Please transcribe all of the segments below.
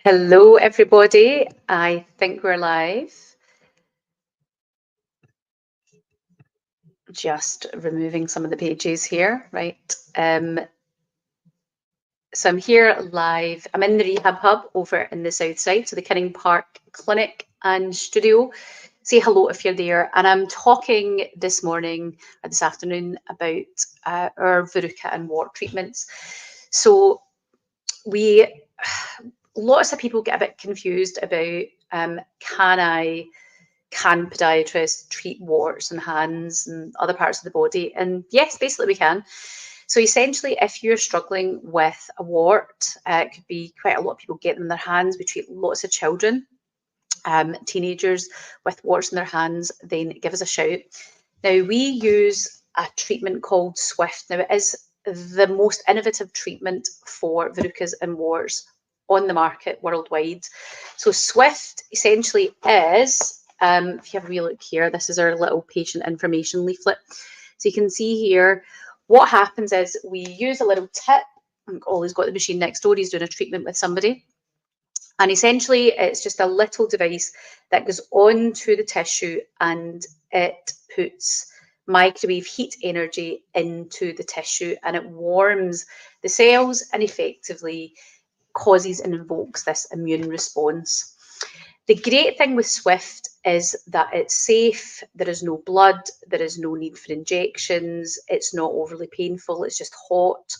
Hello, everybody. I think we're live. Just removing some of the pages here, right? So I'm here live. I'm in the Rehab Hub over in the South Side, so the Kinning Park Clinic and Studio. Say hello if you're there. And I'm talking this morning or this afternoon about our Verruca and wart treatments. So lots of people get a bit confused about can podiatrists treat warts and hands and other parts of the body? And yes, basically we can. So essentially, if you're struggling with a wart, it could be quite a lot of people get them in their hands. We treat lots of children, teenagers with warts in their hands, then give us a shout. Now, we use a treatment called Swift. Now, it is the most innovative treatment for verrucas and warts on the market worldwide. So Swift essentially is, if you have a wee look here, this is our little patient information leaflet. So you can see here, what happens is we use a little tip. Ollie's got the machine next door, he's doing a treatment with somebody. And essentially, it's just a little device that goes onto the tissue and it puts microwave heat energy into the tissue and it warms the cells and effectively causes and invokes this immune response. The great thing with Swift is that it's safe, there is no blood, there is no need for injections, it's not overly painful, it's just hot.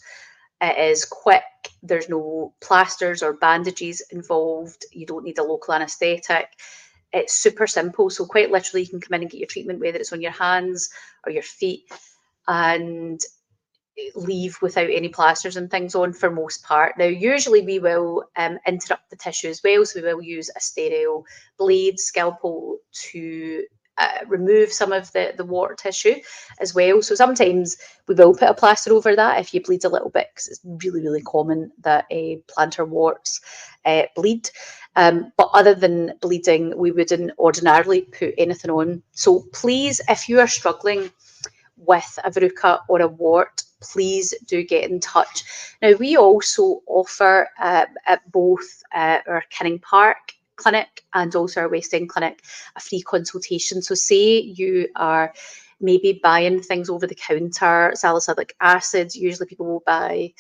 It is quick, there's no plasters or bandages involved, you don't need a local anaesthetic. It's super simple, so quite literally you can come in and get your treatment, whether it's on your hands or your feet, and leave without any plasters and things on for most part. Now, usually we will interrupt the tissue as well, so we will use a sterile blade, scalpel to remove some of the wart tissue as well. So sometimes we will put a plaster over that if you bleed a little bit, because it's really, really common that plantar warts bleed. But other than bleeding, we wouldn't ordinarily put anything on. So please, if you are struggling with a verruca or a wart, please do get in touch. Now, we also offer at both our Kinning Park clinic and also our West End clinic a free consultation. So say you are maybe buying things over the counter, salicylic acid, usually people will buy,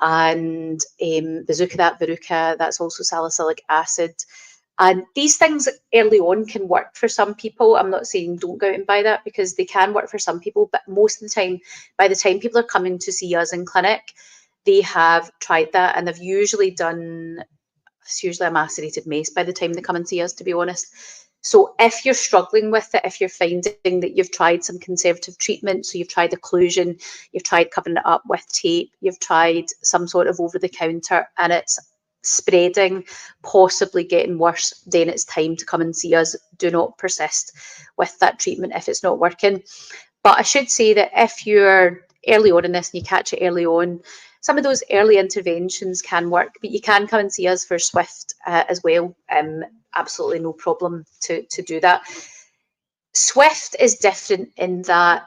and Verruca, that's also salicylic acid. And these things early on can work for some people. I'm not saying don't go out and buy that, because they can work for some people, but most of the time, by the time people are coming to see us in clinic, they have tried that and they've usually done, it's usually a macerated mace by the time they come and see us, to be honest. So if you're struggling with it, if you're finding that you've tried some conservative treatment, so you've tried occlusion, you've tried covering it up with tape, you've tried some sort of over the counter and it's spreading, possibly getting worse, then it's time to come and see us. Do not persist with that treatment if it's not working. But I should say that if you're early on in this and you catch it early on, some of those early interventions can work, but you can come and see us for Swift as well. Absolutely no problem to do that. Swift is different in that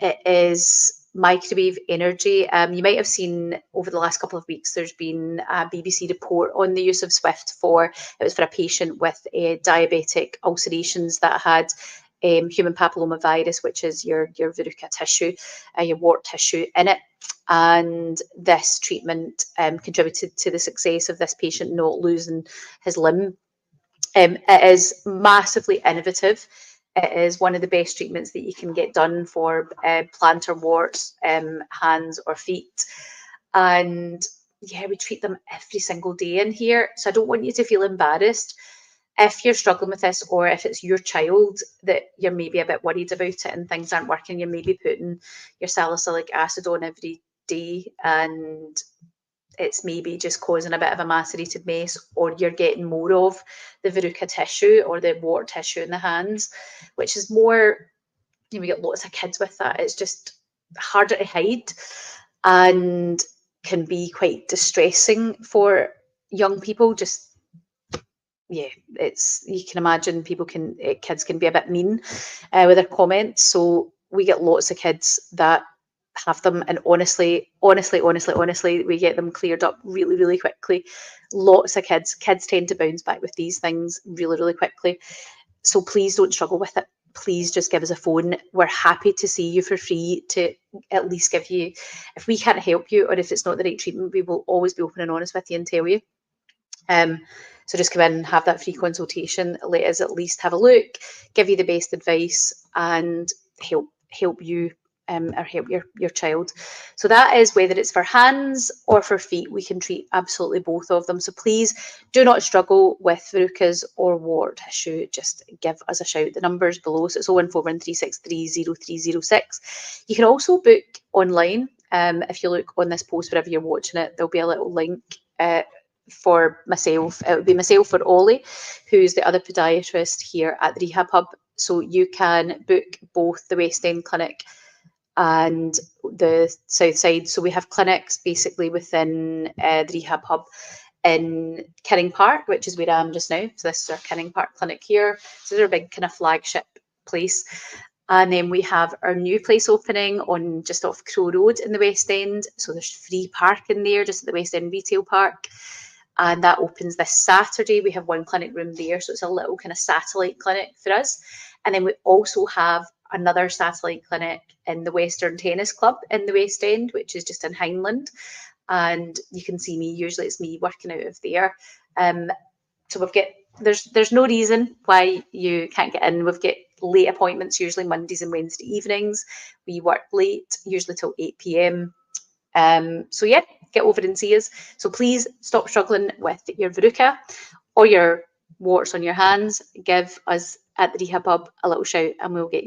it is microwave energy. You might have seen over the last couple of weeks, there's been a BBC report on the use of Swift it was for a patient with diabetic ulcerations that had human papillomavirus, which is your verruca tissue, your wart tissue in it. And this treatment contributed to the success of this patient not losing his limb. It is massively innovative. It is one of the best treatments that you can get done for plantar warts, hands or feet. And yeah, we treat them every single day in here. So I don't want you to feel embarrassed if you're struggling with this, or if it's your child that you're maybe a bit worried about it and things aren't working. You're maybe putting your salicylic acid on every day and it's maybe just causing a bit of a macerated mace, or you're getting more of the verruca tissue or the wart tissue in the hands, which is more, we get lots of kids with that. It's just harder to hide and can be quite distressing for young people. Just, yeah, you can imagine kids can be a bit mean with their comments. So we get lots of kids that have them, and honestly, we get them cleared up really, really quickly. Lots of kids tend to bounce back with these things really, really quickly. So please don't struggle with it. Please just give us a phone. We're happy to see you for free, to at least give you, if we can't help you or if it's not the right treatment, we will always be open and honest with you and tell you. So just come in and have that free consultation. Let us at least have a look, give you the best advice, and help you or help your child. So that is whether it's for hands or for feet. We can treat absolutely both of them. So please do not struggle with verrucas or wart tissue. Just give us a shout. The number's below. So it's 01413630306. You can also book online. If you look on this post wherever you're watching it, there'll be a little link for myself. It would be myself or Ollie, who's the other podiatrist here at the Rehab Hub. So you can book both the West End clinic and the South Side. So we have clinics basically within the Rehab Hub in Kinning Park, which is where I am just now. So this is our Kinning Park clinic here. So they're a big kind of flagship place. And then we have our new place opening on just off Crow Road in the West End. So there's free parking there just at the West End Retail Park. And that opens this Saturday. We have one clinic room there, so it's a little kind of satellite clinic for us. And then we also have another satellite clinic in the Western Tennis Club in the West End, which is just in Hindland. And you can see me, usually it's me working out of there. So we've got, there's no reason why you can't get in. We've got late appointments, usually Mondays and Wednesday evenings. We work late, usually till 8 p.m. So yeah, get over and see us. So please stop struggling with your verruca or your warts on your hands. Give us at the Rehab Hub a little shout and we'll get you